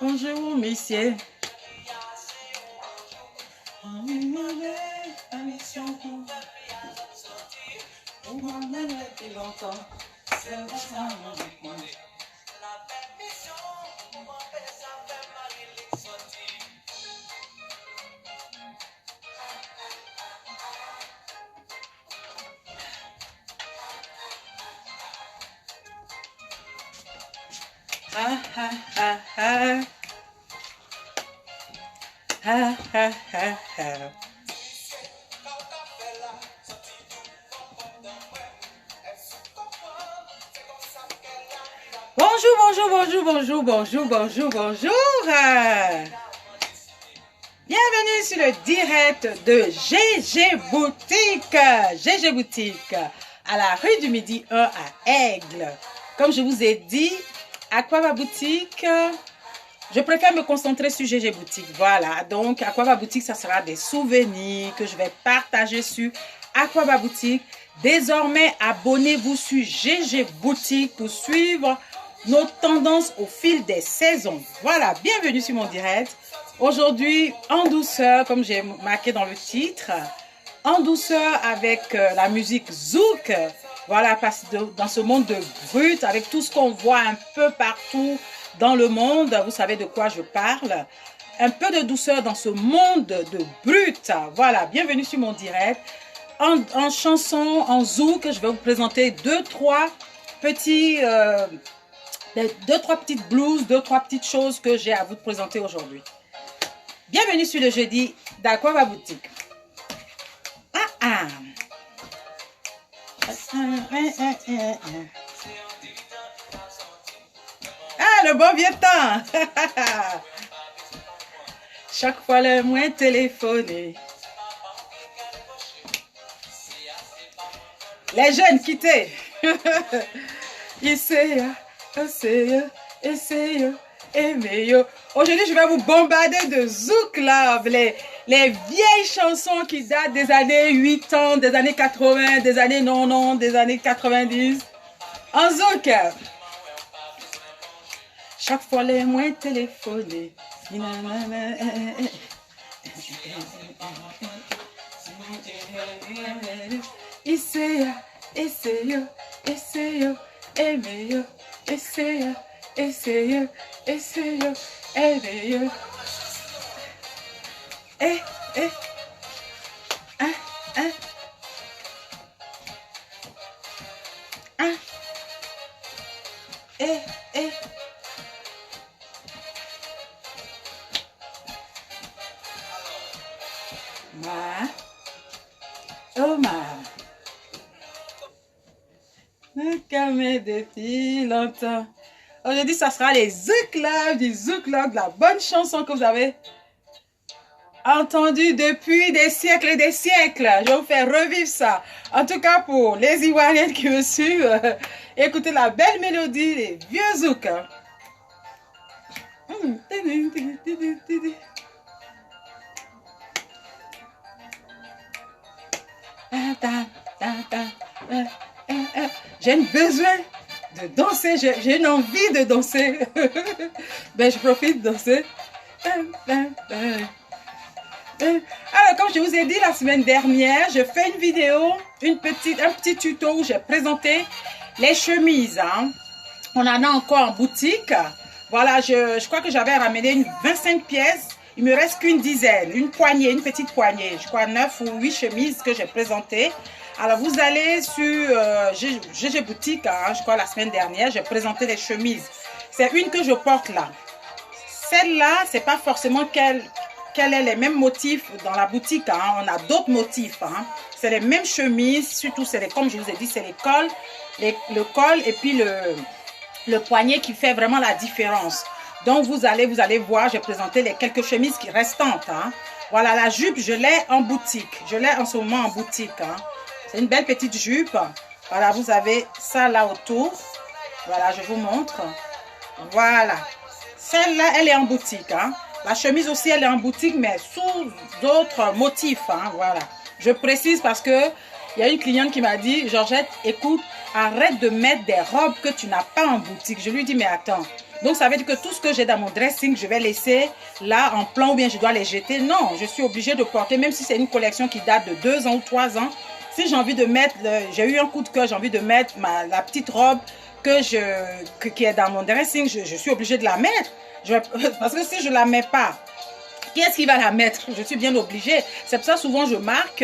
Bonjour, messieurs. Ah, ah, ah, ah. Ah, ah, ah, ah. Bonjour, bonjour, bonjour, bonjour, bonjour, bonjour, bonjour. Bienvenue sur le direct de GG Boutique. GG Boutique, à la rue du Midi 1 à Aigle. Comme je vous ai dit, Aquaba Boutique, je préfère me concentrer sur GG Boutique. Voilà, donc Aquaba Boutique, ça sera des souvenirs que je vais partager sur Aquaba Boutique. Désormais, abonnez-vous sur GG Boutique pour suivre nos tendances au fil des saisons. Voilà, bienvenue sur mon direct. Aujourd'hui, en douceur, comme j'ai marqué dans le titre, en douceur avec la musique Zouk. Voilà, parce que dans ce monde de brut, avec tout ce qu'on voit un peu partout dans le monde, vous savez de quoi je parle. Un peu de douceur dans ce monde de brut. Voilà, bienvenue sur mon direct. En chanson, en Zouk, je vais vous présenter deux, trois petites blues, deux, trois petites choses que j'ai à vous présenter aujourd'hui. Bienvenue sur le jeudi d'Aquaba Boutique. Le bon vieux temps. Chaque fois le moins téléphoné. Les jeunes quittez. Essayez, aimez. Aujourd'hui, je vais vous bombarder de Zouk Love, les vieilles chansons qui datent des années 80, des années 80, des années 90, des années 90. En Zouk. Chaque fois les moins téléphonés. Essayez, aimez, essayez, aimez. Depuis longtemps. Aujourd'hui, ça sera les Zouk Love, du Zouk Love, la bonne chanson que vous avez entendue depuis des siècles et des siècles. Je vais vous faire revivre ça. En tout cas, pour les Ivoiriennes qui me suivent, écoutez la belle mélodie des vieux Zouk. J'ai besoin de danser, j'ai une envie de danser. Ben, je profite de danser. Alors, comme je vous ai dit la semaine dernière, je fais une vidéo, un petit tuto où j'ai présenté les chemises. Hein. On en a encore en boutique. Voilà, je crois que j'avais ramené une 25 pièces. Il me reste qu'une dizaine, une poignée, une petite poignée. Je crois 9 ou 8 chemises que j'ai présentées. Alors, vous allez sur GG Boutique, hein, je crois la semaine dernière, j'ai présenté les chemises. C'est une que je porte là. Celle-là, c'est pas forcément qu'elle ait les mêmes motifs dans la boutique. Hein. On a d'autres motifs. Hein. C'est les mêmes chemises, surtout, comme je vous ai dit, c'est le col et puis le poignet qui fait vraiment la différence. Donc, vous allez voir, j'ai présenté les quelques chemises qui restantes. Hein. Voilà, la jupe, je l'ai en boutique. Je l'ai en ce moment en boutique. Hein. C'est une belle petite jupe. Voilà, vous avez ça là autour. Voilà, je vous montre. Voilà. Celle-là, elle est en boutique. Hein. La chemise aussi, elle est en boutique, mais sous d'autres motifs. Hein. Voilà. Je précise parce que il y a une cliente qui m'a dit, Georgette, écoute, arrête de mettre des robes que tu n'as pas en boutique. Je lui dis, mais attends, Donc, ça veut dire que tout ce que j'ai dans mon dressing, je vais laisser là en plan ou bien je dois les jeter. Non, je suis obligée de porter, même si c'est une collection qui date de 2 ans ou 3 ans. Si j'ai envie de mettre, j'ai eu un coup de cœur, j'ai envie de mettre la petite robe qui est dans mon dressing, je suis obligée de la mettre. Parce que si je ne la mets pas, qui est-ce qui va la mettre? Je suis bien obligée. C'est pour ça souvent je marque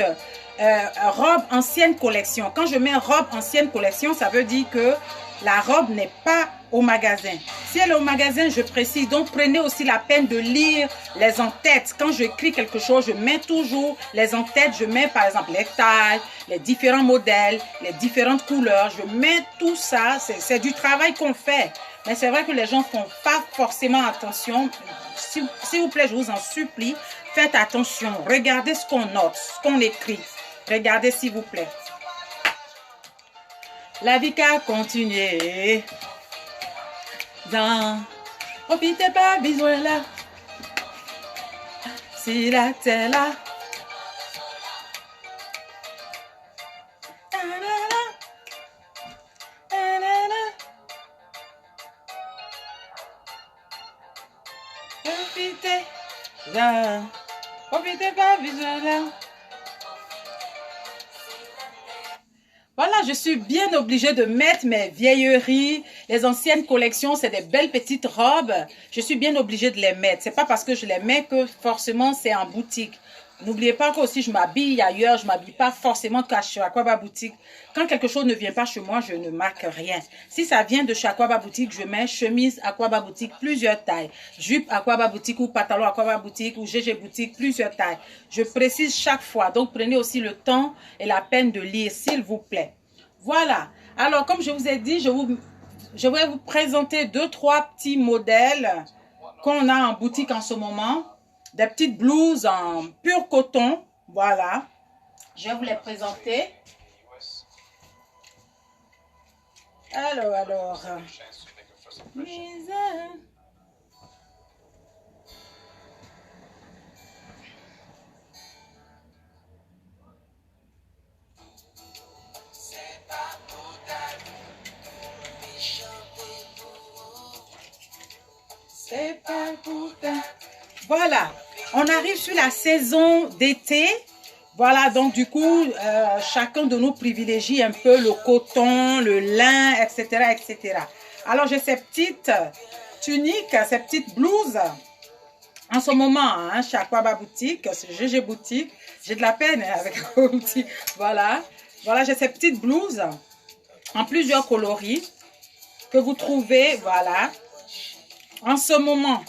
robe ancienne collection. Quand je mets robe ancienne collection, ça veut dire que la robe n'est pas au magasin. Si elle est au magasin, je précise. Donc, prenez aussi la peine de lire les en-têtes. Quand j'écris quelque chose, je mets toujours les en-têtes. Je mets par exemple les tailles, les différents modèles, les différentes couleurs. Je mets tout ça. C'est du travail qu'on fait. Mais c'est vrai que les gens ne font pas forcément attention. S'il vous plaît, je vous en supplie, faites attention. Regardez ce qu'on note, ce qu'on écrit. Regardez s'il vous plaît. La vie qu'a continué. Profitez pas, besoin là. Si la terre là. Profitez là. Profitez pas, besoin là. Voilà, je suis bien obligée de mettre mes vieilleries, les anciennes collections, c'est des belles petites robes. Je suis bien obligée de les mettre. C'est pas parce que je les mets que forcément c'est en boutique. N'oubliez pas que aussi je m'habille ailleurs, je m'habille pas forcément qu'à chez Aquaba Boutique. Quand quelque chose ne vient pas chez moi, je ne marque rien. Si ça vient de chez Aquaba Boutique, je mets chemise Aquaba Boutique, plusieurs tailles. Jupe Aquaba Boutique ou pantalon Aquaba Boutique ou GG Boutique, plusieurs tailles. Je précise chaque fois. Donc prenez aussi le temps et la peine de lire, s'il vous plaît. Voilà. Alors comme je vous ai dit, je vais vous présenter 2-3 petits modèles qu'on a en boutique en ce moment. Des petites blouses en pur coton. Voilà. Je vais vous les présenter. Alors. C'est pas pour ta... Voilà, on arrive sur la saison d'été. Voilà, donc du coup, chacun de nous privilégie un peu le coton, le lin, etc., etc. Alors, j'ai ces petites tuniques, ces petites blouses. En ce moment, hein, chez Aquaba Boutique, c'est GG Boutique. J'ai de la peine avec Aquaba Boutique. Voilà, voilà, j'ai ces petites blouses en plusieurs coloris que vous trouvez, voilà, en ce moment.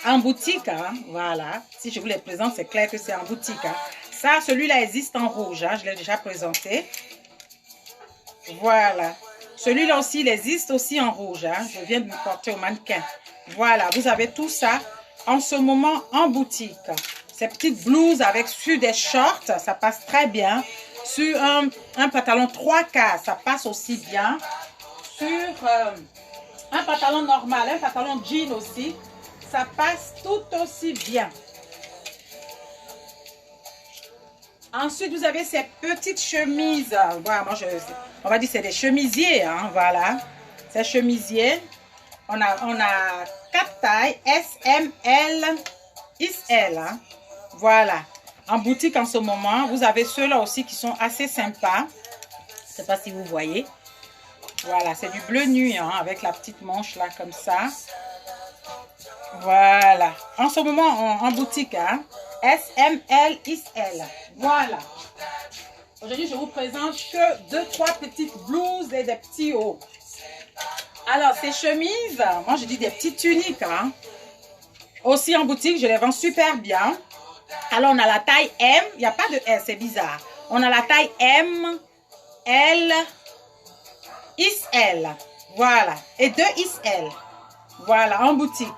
En boutique, hein, voilà. Si je vous les présente, c'est clair que c'est en boutique. Hein. Ça, celui-là existe en rouge. Hein, je l'ai déjà présenté. Voilà. Celui-là aussi, il existe aussi en rouge. Hein. Je viens de me porter au mannequin. Voilà. Vous avez tout ça en ce moment en boutique. Ces petites blouses avec sur des shorts, ça passe très bien. Sur un pantalon 3/4, ça passe aussi bien. Sur un pantalon normal, un pantalon jean aussi. Ça passe tout aussi bien. Ensuite, vous avez ces petites chemises. Voilà, moi, on va dire que c'est des chemisiers. Hein, voilà. Ces chemisiers. On a 4 tailles. S, M, L, XL. Hein, voilà. En boutique en ce moment, vous avez ceux-là aussi qui sont assez sympas. Je ne sais pas si vous voyez. Voilà, c'est du bleu nuit hein, avec la petite manche là comme ça. Voilà. En ce moment, en boutique, hein, S, M, L, XL. Voilà. Aujourd'hui, je vous présente que 2-3 petites blouses et des petits hauts. Alors, ces chemises, moi, je dis des petites tuniques. Hein. Aussi en boutique, je les vends super bien. Alors, on a la taille M. Il n'y a pas de S, c'est bizarre. On a la taille M, L, XL. Voilà. Et 2 XL. Voilà, en boutique.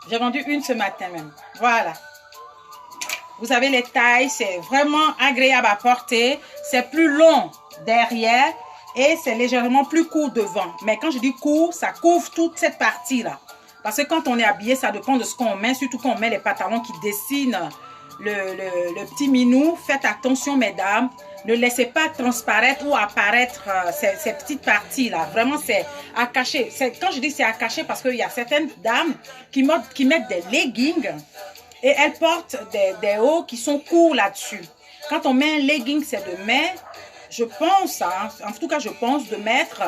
J'ai vendu une ce matin même. Voilà. Vous avez les tailles. C'est vraiment agréable à porter. C'est plus long derrière. Et c'est légèrement plus court devant. Mais quand je dis court, ça couvre toute cette partie-là. Parce que quand on est habillé, ça dépend de ce qu'on met. Surtout quand on met les pantalons qui dessinent le petit minou. Faites attention, mesdames. ne laissez pas transparaître ou apparaître ces petites parties-là. Vraiment, c'est à cacher. Quand je dis c'est à cacher, parce qu'il y a certaines dames qui mettent des leggings et elles portent des hauts qui sont courts là-dessus. Quand on met un legging, c'est de mettre, je pense, hein, en tout cas je pense, de mettre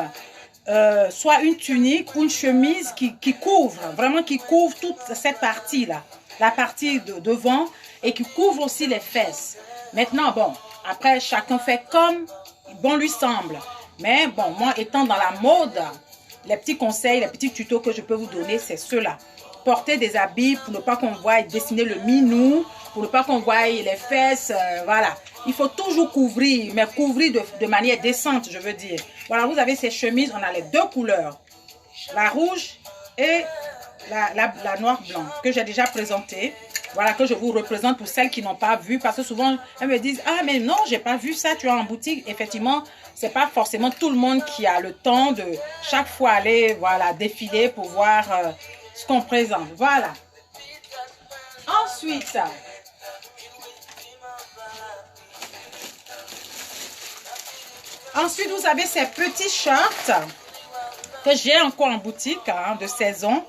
soit une tunique ou une chemise qui couvre, vraiment qui couvre toute cette partie-là, la partie de devant et qui couvre aussi les fesses. Maintenant, bon, après chacun fait comme bon lui semble. Mais bon, moi étant dans la mode, les petits conseils, les petits tutos que je peux vous donner, c'est ceux-là. Porter des habits pour ne pas qu'on voie dessiner le minou, pour ne pas qu'on voie les fesses, voilà. Il faut toujours couvrir, mais couvrir de manière décente, je veux dire. Voilà, vous avez ces chemises, on a les deux couleurs, la rouge et la noire-blanc, que j'ai déjà présentée. Voilà, que je vous représente pour celles qui n'ont pas vu, parce que souvent, elles me disent, ah mais non, j'ai pas vu ça, tu as en boutique. Effectivement, c'est pas forcément tout le monde qui a le temps de chaque fois aller, voilà, défiler pour voir ce qu'on présente. Voilà. Ensuite, vous avez ces petits shorts que j'ai encore en boutique, hein, de saison.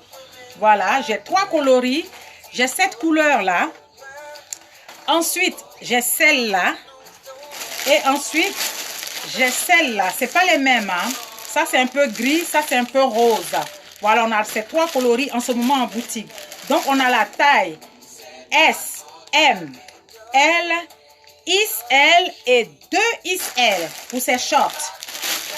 Voilà, j'ai 3 coloris. J'ai cette couleur-là. Ensuite, j'ai celle-là. Et ensuite, j'ai celle-là. Ce n'est pas les mêmes, hein. Ça, c'est un peu gris. Ça, c'est un peu rose. Voilà, on a ces 3 coloris en ce moment en boutique. Donc, on a la taille S, M, L, XL et 2XL pour ces shorts.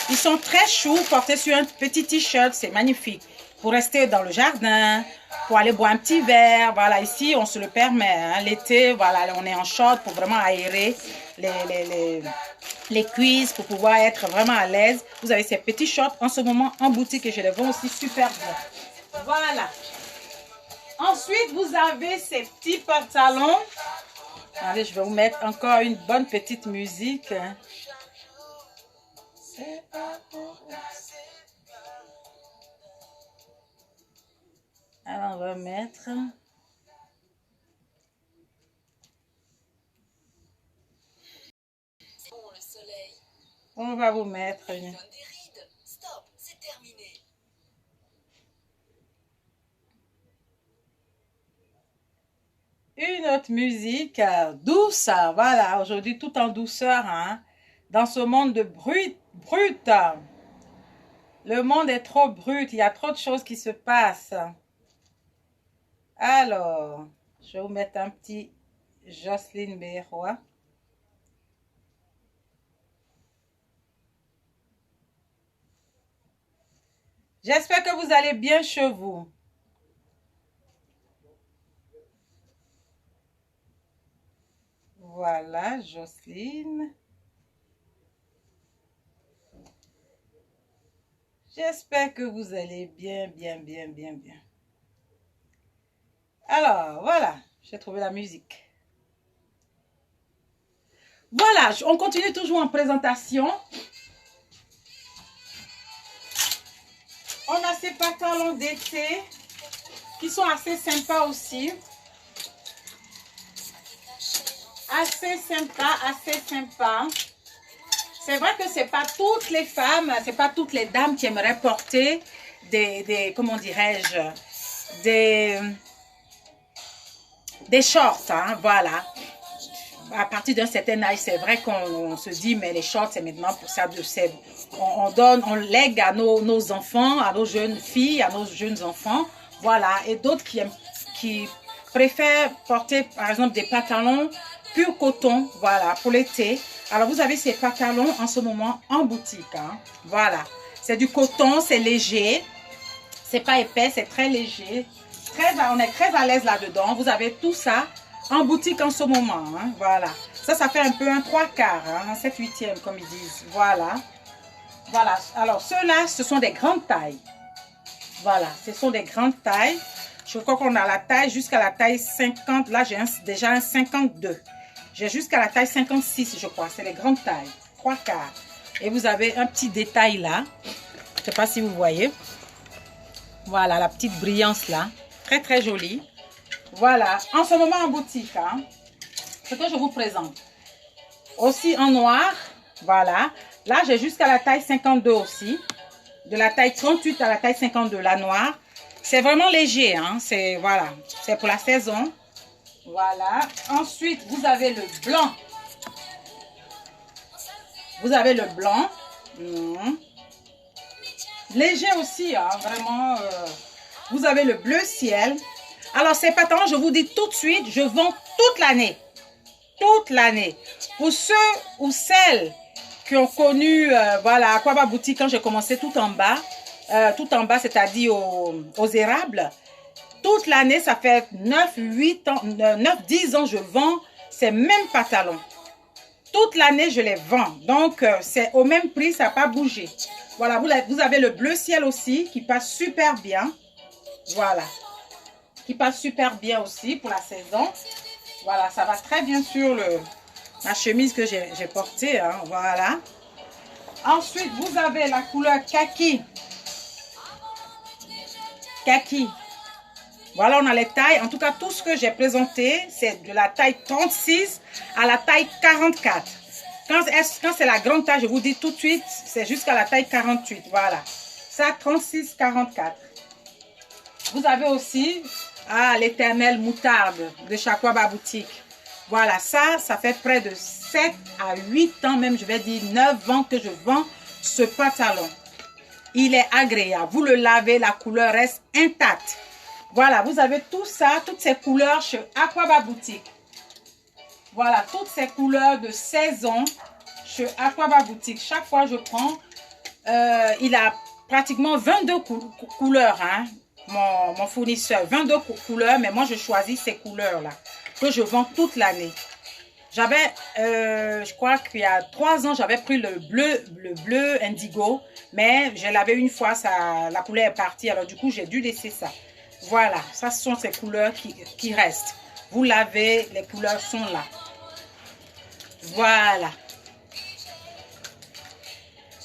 Ils sont très choux, portés sur un petit t-shirt, c'est magnifique. Pour rester dans le jardin, pour aller boire un petit verre, voilà, ici on se le permet, hein. L'été, voilà, on est en short pour vraiment aérer les cuisses, pour pouvoir être vraiment à l'aise. Vous avez ces petits shorts en ce moment en boutique et je les vends aussi super bien. Voilà. Ensuite, vous avez ces petits pantalons. Allez, je vais vous mettre encore une bonne petite musique. Alors, on va mettre... On va vous mettre une autre musique douce. Voilà, aujourd'hui tout en douceur, hein, dans ce monde de brut. Le monde est trop brut, il y a trop de choses qui se passent. Alors, je vais vous mettre un petit Jocelyne Berroy. J'espère que vous allez bien chez vous. Voilà, Jocelyne. J'espère que vous allez bien. Alors, voilà, j'ai trouvé la musique. Voilà, on continue toujours en présentation. On a ces pantalons d'été qui sont assez sympas aussi. Assez sympa. C'est vrai que c'est pas toutes les femmes, c'est pas toutes les dames qui aimeraient porter comment dirais-je, des shorts, hein, voilà. À partir d'un certain âge, c'est vrai qu'on se dit, mais les shorts, c'est maintenant pour ça, on lègue à nos enfants, à nos jeunes filles, à nos jeunes enfants, voilà. Et d'autres qui préfèrent porter, par exemple, des pantalons pur coton, voilà, pour l'été. Alors, vous avez ces pantalons en ce moment en boutique, hein, voilà. C'est du coton, c'est léger, c'est pas épais, c'est très léger. On est très à l'aise là-dedans. Vous avez tout ça en boutique en ce moment, hein, voilà. Ça fait un peu un 3/4, hein, un 7/8e, comme ils disent, voilà. Voilà, alors ceux-là, ce sont des grandes tailles. Voilà, ce sont des grandes tailles. Je crois qu'on a la taille jusqu'à la taille 50. Là, j'ai déjà un 52. J'ai jusqu'à la taille 56, je crois. C'est les grandes tailles. 3/4. Et vous avez un petit détail là. Je ne sais pas si vous voyez. Voilà, la petite brillance là. Très, très jolie. Voilà. En ce moment en boutique, hein, ce que je vous présente. Aussi en noir. Voilà. Là, j'ai jusqu'à la taille 52 aussi. De la taille 38 à la taille 52, la noire. C'est vraiment léger, hein. C'est, voilà. C'est pour la saison. Voilà. Ensuite, vous avez le blanc. Vous avez le blanc. Léger aussi, hein. Vraiment. Vous avez le bleu ciel. Alors, ces pantalons, je vous dis tout de suite, je vends toute l'année. Toute l'année. Pour ceux ou celles qui ont connu, voilà, Aquaba Boutique, quand j'ai commencé tout en bas, c'est-à-dire aux érables, toute l'année, ça fait 9, 8 ans, 9, 10 ans, je vends ces mêmes pantalons. Toute l'année, je les vends. Donc, c'est au même prix, ça n'a pas bougé. Voilà, vous avez le bleu ciel aussi, qui passe super bien. Voilà. Qui passe super bien aussi pour la saison. Voilà, ça va très bien sur la chemise que j'ai portée. Hein, voilà. Ensuite, vous avez la couleur kaki. Kaki. Voilà, on a les tailles. En tout cas, tout ce que j'ai présenté, c'est de la taille 36 à la taille 44. Quand c'est la grande taille, je vous dis tout de suite, c'est jusqu'à la taille 48. Voilà. Ça, 36, 44. Vous avez aussi l'éternelle moutarde de Aquaba Boutique. Voilà, ça fait près de 7 à 8 ans, même je vais dire 9 ans que je vends ce pantalon. Il est agréable. Vous le lavez, la couleur reste intacte. Voilà, vous avez tout ça, toutes ces couleurs chez Aquaba Boutique. Voilà, toutes ces couleurs de saison chez Aquaba Boutique. Chaque fois je prends, il a pratiquement 22 couleurs, hein, mon fournisseur. 22 couleurs, mais moi je choisis ces couleurs-là, que je vends toute l'année. J'avais, je crois qu'il y a 3 ans, j'avais pris le bleu indigo, mais je l'avais une fois, la couleur est partie, alors du coup j'ai dû laisser ça. Voilà, ça ce sont ces couleurs qui restent. Vous lavez, les couleurs sont là. Voilà.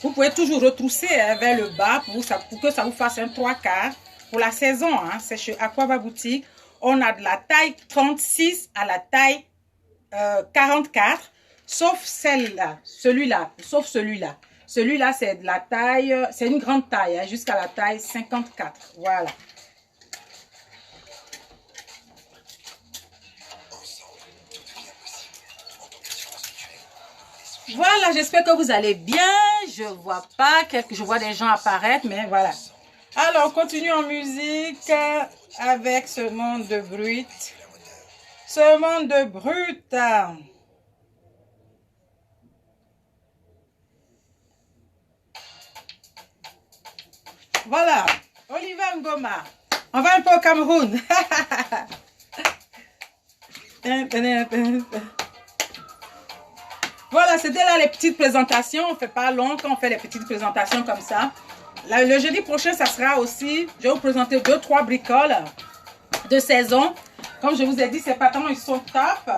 Vous pouvez toujours retrousser vers le bas pour que ça vous fasse un 3/4 pour la saison. Hein. C'est chez Aquaba Boutique. On a de la taille 36 à la taille 44, sauf celle-là, sauf celui-là. Celui-là, c'est de la taille, c'est une grande taille, hein, jusqu'à la taille 54. Voilà. Voilà, j'espère que vous allez bien. Je vois pas, je vois des gens apparaître, mais voilà. Alors, on continue en musique avec ce monde de brut. Ce monde de brut. Voilà, Oliver Ngoma. On va un peu au Cameroun. Voilà, c'était là les petites présentations. On ne fait pas long quand on fait les petites présentations comme ça. Là, le jeudi prochain, ça sera aussi, je vais vous présenter 2-3 bricoles de saison. Comme je vous ai dit, ces pantalons, ils sont top.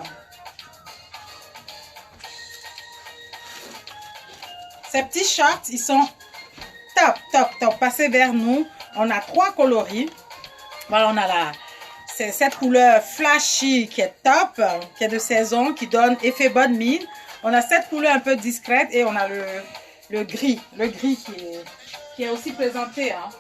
Ces petits shorts, ils sont top, top, top. Passez vers nous. On a 3 coloris. Voilà, on a c'est cette couleur flashy qui est top, qui est de saison, qui donne effet bonne mine. On a cette couleur un peu discrète et on a le gris qui est aussi présenté. Hein.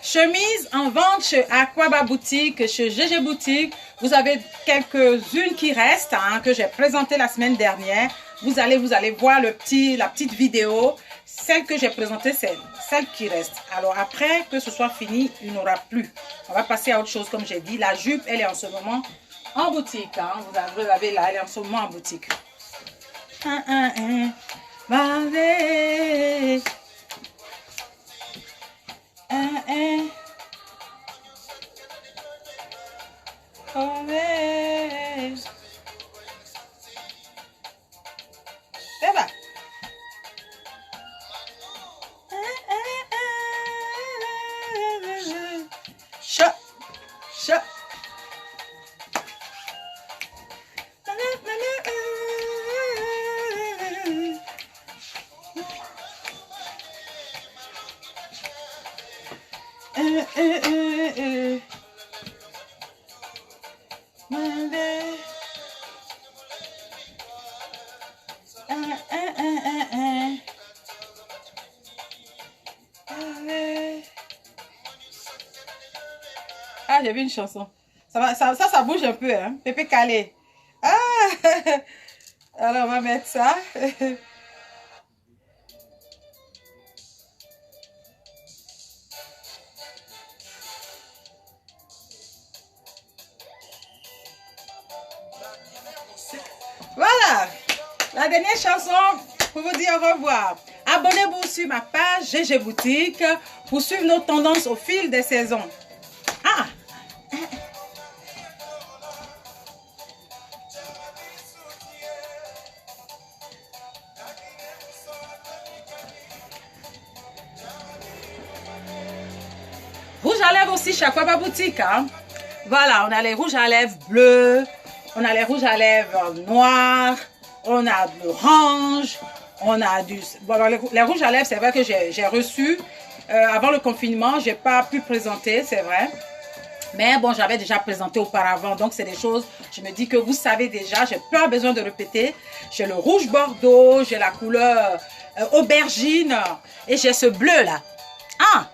Chemise en vente chez Aquaba Boutique, chez GG Boutique. Vous avez quelques-unes qui restent, hein, que j'ai présentées la semaine dernière. Vous allez voir la petite vidéo. Celle que j'ai présentée, c'est celle qui reste. Alors après que ce soit fini, il n'y aura plus. On va passer à autre chose, comme j'ai dit. La jupe, elle est en ce moment en boutique. Hein. Vous avez là, elle est en ce moment en boutique. C'est va. Chat, chat. Allez. Allez. Ah, j'ai vu une chanson. Ça bouge un peu, hein. Pépé Calé. Ah! Alors, on va mettre ça. Voilà. La dernière chanson pour vous dire au revoir. Abonnez-vous sur ma page GG Boutique pour suivre nos tendances au fil des saisons. Ah! Rouge à lèvres aussi, chaque fois boutique. Hein? Voilà, on a les rouges à lèvres bleus, on a les rouges à lèvres noirs, on a de l'orange, on a du... Bon, les rouges à lèvres, c'est vrai que j'ai reçu avant le confinement, j'ai pas pu présenter, c'est vrai. Mais bon, j'avais déjà présenté auparavant, donc c'est des choses, je me dis que vous savez déjà, j'ai pas besoin de répéter. J'ai le rouge bordeaux, j'ai la couleur aubergine et j'ai ce bleu là. Ah!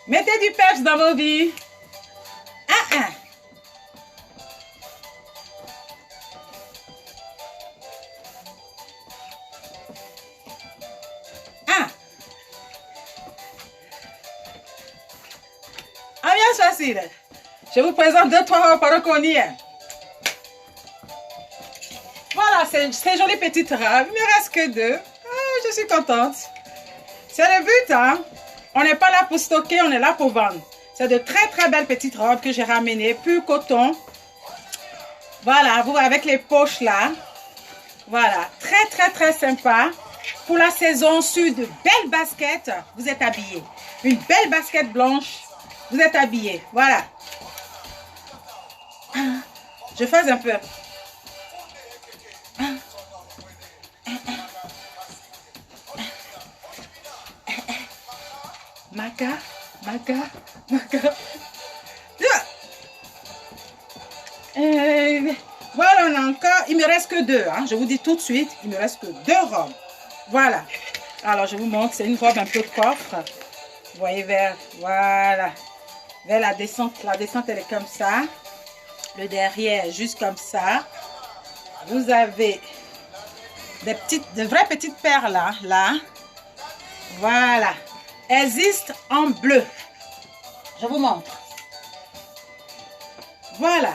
Mettez du peps dans vos vies. Ah. Ambiance facile. Je vous présente 2-3 robes reconies. Voilà, ces jolies petites robes. Il ne me reste que 2. Ah, je suis contente. C'est le but, hein. On n'est pas là pour stocker, on est là pour vendre. C'est de très belles petites robes que j'ai ramenées, pur coton. Voilà, vous avec les poches là. Voilà, très sympa. Pour la saison sur de belles baskets, vous êtes habillés. Une belle basket blanche, vous êtes habillés. Voilà. Je fais un peu. Maca. Voilà, on a encore, il me reste que 2, hein. Je vous dis tout de suite, il me reste que 2 robes. Voilà. Alors, je vous montre, c'est une robe un peu coffre. Vous voyez voilà, vers la descente. La descente, elle est comme ça. Le derrière, juste comme ça. Vous avez de vraies petites perles là. Voilà. Existe en bleu. Je vous montre. Voilà.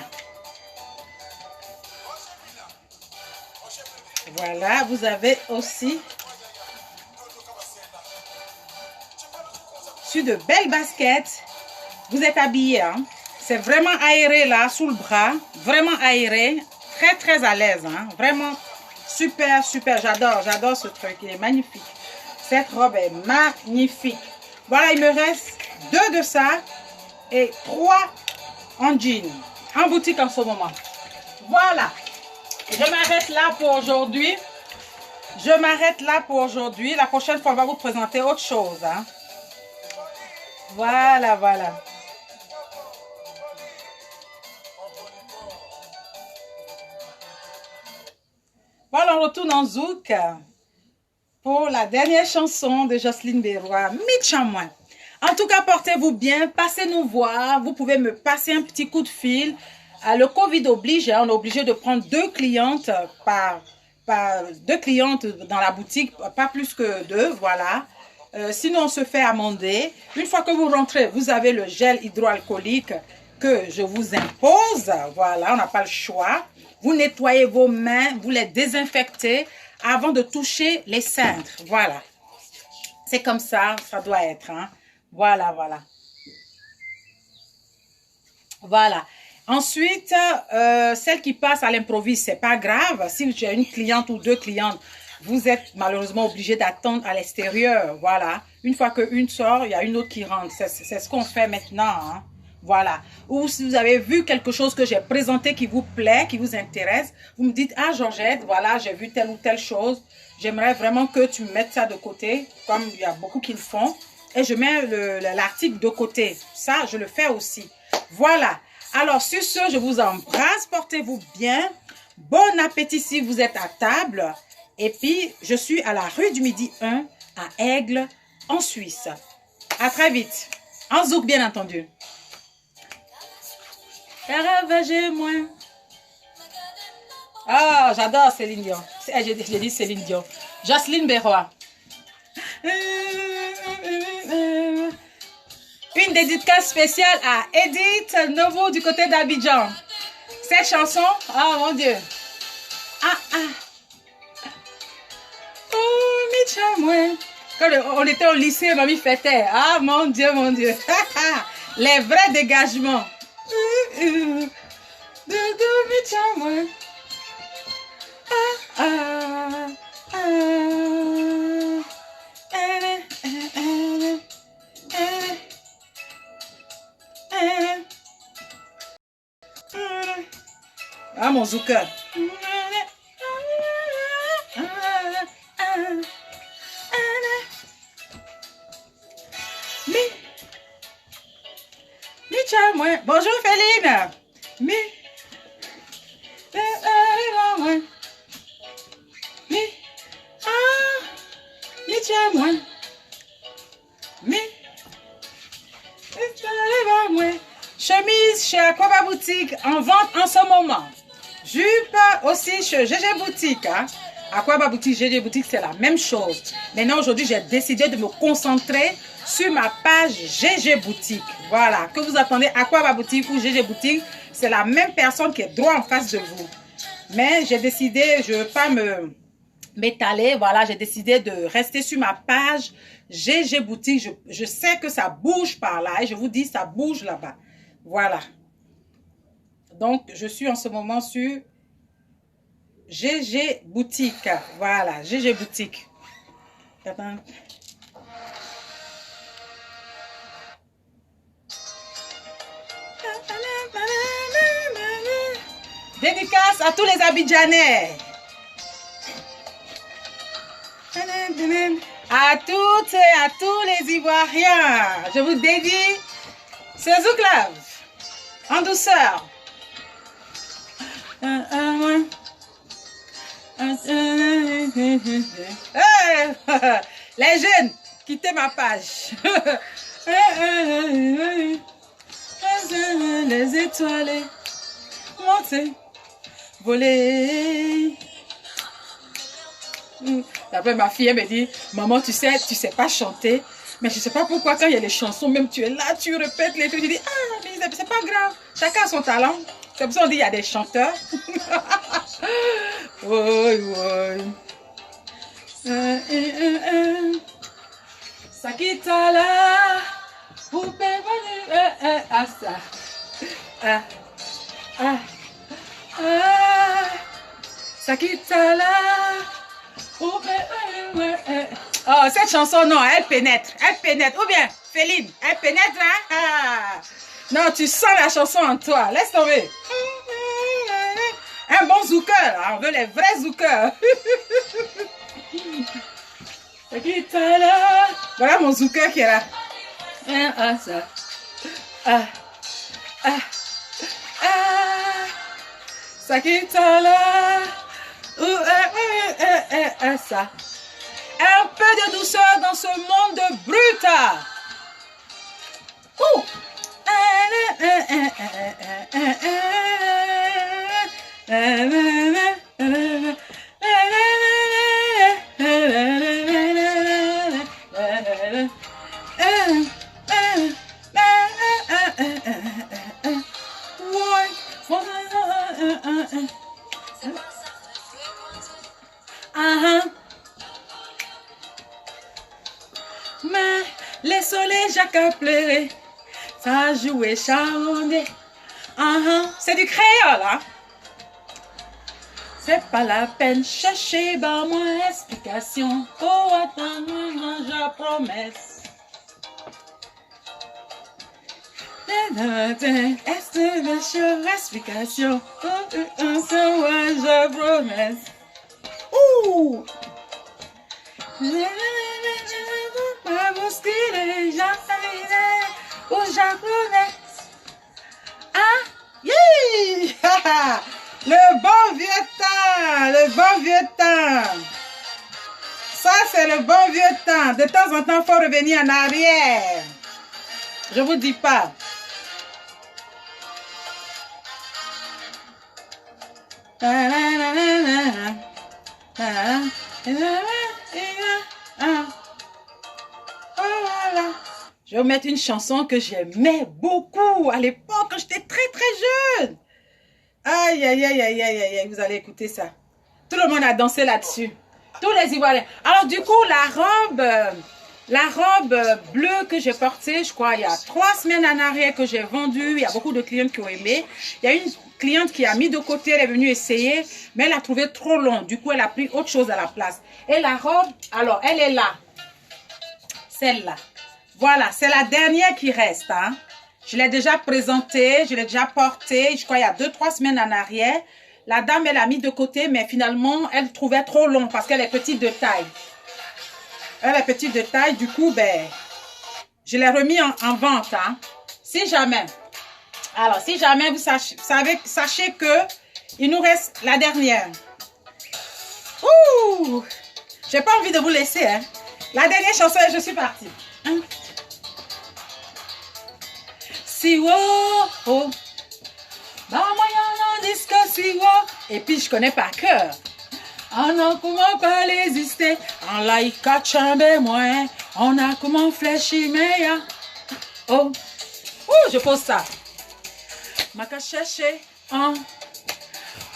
Voilà, vous avez aussi sur de belles baskets. Vous êtes habillés, hein. C'est vraiment aéré là, sous le bras. Vraiment aéré. Très à l'aise, hein. Vraiment super. J'adore ce truc. Il est magnifique. Cette robe est magnifique. Voilà, il me reste 2 de ça et 3 en jean. En boutique en ce moment. Voilà. Je m'arrête là pour aujourd'hui. La prochaine fois, on va vous présenter autre chose. Hein. Voilà. Voilà, on retourne en zouk pour la dernière chanson de Jocelyne Berroy, Mitch en moins. En tout cas, portez-vous bien, passez nous voir. Vous pouvez me passer un petit coup de fil. Le Covid oblige, on est obligé de prendre 2 clientes par 2 clientes dans la boutique, pas plus que 2, voilà. Sinon, on se fait amender. Une fois que vous rentrez, vous avez le gel hydroalcoolique que je vous impose. Voilà, on n'a pas le choix. Vous nettoyez vos mains, vous les désinfectez avant de toucher les cintres. Voilà. C'est comme ça, ça doit être. Hein. Voilà. Ensuite, celle qui passe à l'improviste, c'est pas grave. Si j'ai une cliente ou 2 clientes, vous êtes malheureusement obligé d'attendre à l'extérieur. Voilà. Une fois qu'une sort, il y a une autre qui rentre. C'est ce qu'on fait maintenant. Hein. Voilà. Ou si vous avez vu quelque chose que j'ai présenté qui vous plaît, qui vous intéresse, vous me dites, ah Georgette, voilà, j'ai vu telle ou telle chose. J'aimerais vraiment que tu mettes ça de côté, comme il y a beaucoup qui le font. Et je mets l'article de côté. Ça, je le fais aussi. Voilà. Alors, sur ce, je vous embrasse. Portez-vous bien. Bon appétit si vous êtes à table. Et puis, je suis à la rue du Midi 1 à Aigle, en Suisse. À très vite. En zouk, bien entendu. Caravagez-moi. Ah, j'adore Céline Dion. J'ai dit Céline Dion. Jocelyne Berroy. Une dédicace spéciale à Edith Novo du côté d'Abidjan. Cette chanson, oh mon Dieu. Ah, ah. Oh, Micha, quand on était au lycée, mamie fêtait. Ah, mon Dieu, mon Dieu. Les vrais dégagements. Ah, ah, ah. Ah, mon zouka. Bonjour Féline. Chemise chez Aquaba Boutique en vente en ce moment. Jupe aussi chez GG Boutique. Hein. Aquaba Boutique, GG Boutique, c'est la même chose. Maintenant, aujourd'hui, j'ai décidé de me concentrer sur ma page GG Boutique. Voilà, que vous attendez Aquaba Boutique ou GG Boutique, c'est la même personne qui est droit en face de vous. Mais j'ai décidé, je ne veux pas m'étaler, voilà, j'ai décidé de rester sur ma page GG Boutique. Je sais que ça bouge par là et je vous dis, ça bouge là-bas. Voilà. Donc, je suis en ce moment sur GG Boutique. Voilà, GG Boutique. Attends. Dédicace à tous les Abidjanais. À toutes et à tous les Ivoiriens. Je vous dédie ce zouklave en douceur. Les jeunes, quittez ma page. Les étoiles, monter, voler. Après, ma fille, elle me dit, maman, tu sais pas chanter. Mais je sais pas pourquoi, quand il y a les chansons, même tu es là, tu répètes les trucs, tu dis, ah, mais c'est pas grave. Chacun a son talent. C'est pour ça qu'on dit, il y a des chanteurs. Oui, oui. Ça quitte là. Ah, ça. Ah. Ah. Ah. Ça quitte là. Oh, cette chanson, non, elle pénètre. Elle pénètre. Ou bien, Féline, elle pénètre, hein? Ah. Non, tu sens la chanson en toi. Laisse tomber. Un bon zouker. On veut les vrais zoukers. Voilà mon zouker qui est là. Ah, ça. Ah. Ah. Ah. Ça quitte là. Ça. Un peu de douceur dans ce monde brut. Mais les soleils j'accaplerai, ça jouait charmé. C'est du créole, hein? C'est pas la peine chercher, bah moi explication. Oh, attends, moi, je promesse. Est-ce le show explication? Je promesse. Ouh! Ma bouscule, j'en ou japonais. Ah! Yeah! Le bon vieux temps! Le bon vieux temps! Ça, c'est le bon vieux temps. De temps en temps, il faut revenir en arrière. Je vous dis pas. Voilà. Je vais vous mettre une chanson que j'aimais beaucoup à l'époque quand j'étais très jeune. Aïe, aïe, aïe, aïe, aïe, aïe, vous allez écouter ça. Tout le monde a dansé là-dessus. Tous les Ivoiriens. Alors du coup, la robe bleue que j'ai portée, je crois, il y a 3 semaines en arrière que j'ai vendue. Il y a beaucoup de clientes qui ont aimé. Il y a une cliente qui a mis de côté, elle est venue essayer, mais elle a trouvé trop long. Du coup, elle a pris autre chose à la place. Et la robe, alors, elle est là. Celle-là. Voilà, c'est la dernière qui reste. Hein. Je l'ai déjà présentée, je l'ai déjà portée, je crois, il y a 2-3 semaines en arrière. La dame, elle a mis de côté, mais finalement, elle trouvait trop long parce qu'elle est petite de taille. Elle est petite de taille, du coup, ben, je l'ai remis en vente. Hein. Si jamais, alors, si jamais vous sachez que il nous reste la dernière. Ouh! J'ai pas envie de vous laisser. Hein. La dernière chanson et je suis partie. Hein? Si wo, oh. Bah, moi, y'en a disque si wo. Et puis, je connais par cœur. On a comment pas résister. En laïka chambe moins. On a comment fléchir mais oh. Ouh, je pose ça. Ma ka chercher. On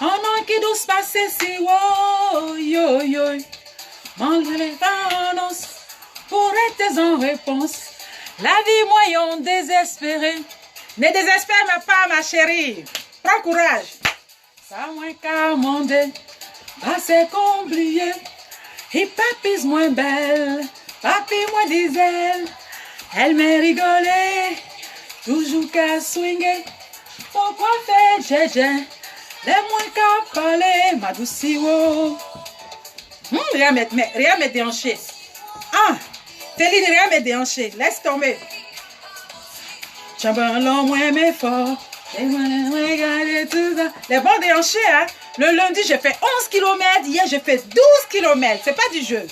a qui douce passer si wo. Yo, yo. Malgré les annonces. Pour être en réponse. La vie moyen désespérée. Ne désespère pas, ma chérie. Prends courage. Ça moins qu'à mander. Bah c'est compliqué. Et papis moins belle. Papi moins diesel. Elle m'a rigolé. Toujours qu'à swinguer. Pourquoi faire jéjé? Les moins qu'à parler. Ma douce wo. Rien me déhancher. Ah! Téline, rien me déhancher. Laisse tomber. Chambalon moins mais fort. Les bons déhanchés, hein. Le lundi, j'ai fait 11 km. Hier, j'ai fait 12 km. C'est pas du jeu.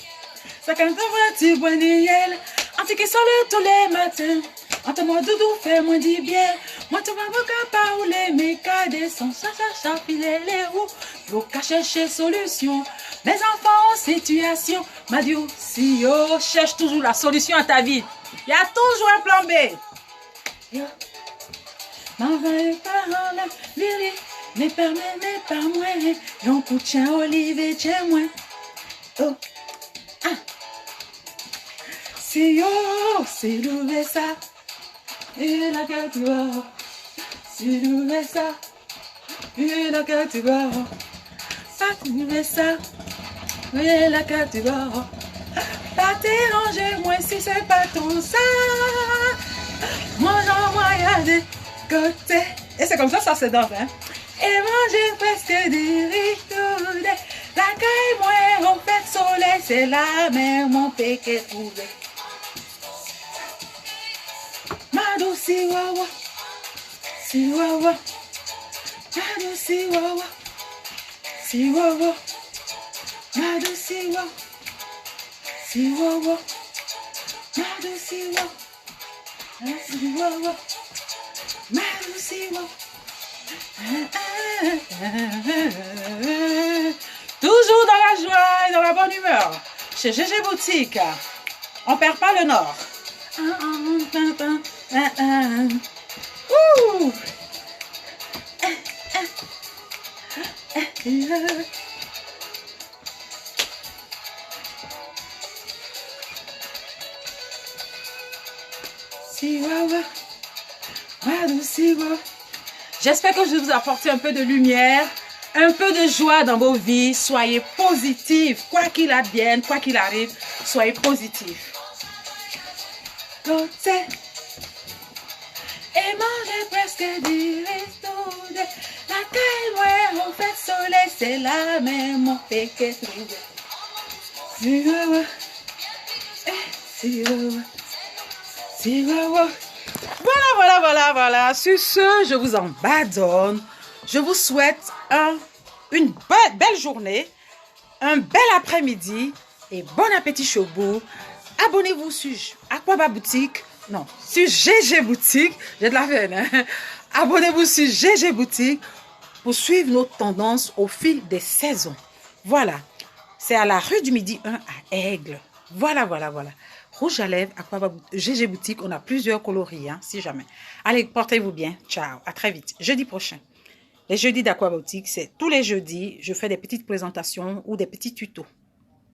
Ça quand on va tu bois niel. Antique sur le tous les matins. Entre moi doudou, fais-moi du bien. Moi, tu vas me pas où les mécades sont. Ça, filer les roues. Faut qu'à chercher solution. Mes enfants en situation. Ma Dieu, si yo, cherche toujours la solution à ta vie. Il y a toujours un plan B. Yo. Maman et parents, la vérité. Mais par moi, y'en coûte chien, olive, tiens moi. Oh, ah. Si yo, si l'ouvre ça, et la que tu vas. Si l'ouvre ça, et la que tu vas. Ça, tu l'ouvre ça, et la que tu vas. Pas déranger, moi, si c'est pas tout ça. Moi, j'envoie à des côtés. Et c'est comme ça se danse, hein. Et manger presque des riz. La caille, moi, au fait soleil, c'est la mer, mon péché trouvé. Ma douce, si wawa. Si wawa. Ma douce, si wawa. Si wawa. Ma douce, si wawa. Si wawa. Ma douce, si wawa. Si wawa. Ma douce, si wawa. Toujours dans la joie et dans la bonne humeur. Chez GG Boutique, on perd pas le nord. Ouh. Si wawa, si wawa. J'espère que je vais vous apporter un peu de lumière, un peu de joie dans vos vies. Soyez positifs, quoi qu'il advienne, quoi qu'il arrive, soyez positifs. Côté. et manger presque du resto. La caille, ouais, on fait soleil, c'est la même, on fait que trouver. Si, ouais, si, voilà. Sur ce, je vous en badonne. Je vous souhaite une belle journée, un bel après-midi et bon appétit Chobo. Abonnez-vous sur Aquaba Boutique. Non, sur GG Boutique. J'ai de la veine. Hein? Abonnez-vous sur GG Boutique pour suivre nos tendances au fil des saisons. Voilà. C'est à la rue du Midi 1 à Aigle. Voilà. Rouge à lèvres, Aquaba GG Boutique. On a plusieurs coloris, hein, si jamais. Allez, portez-vous bien. Ciao. À très vite. Jeudi prochain. Les jeudis d'Aqua Boutique, c'est tous les jeudis, je fais des petites présentations ou des petits tutos.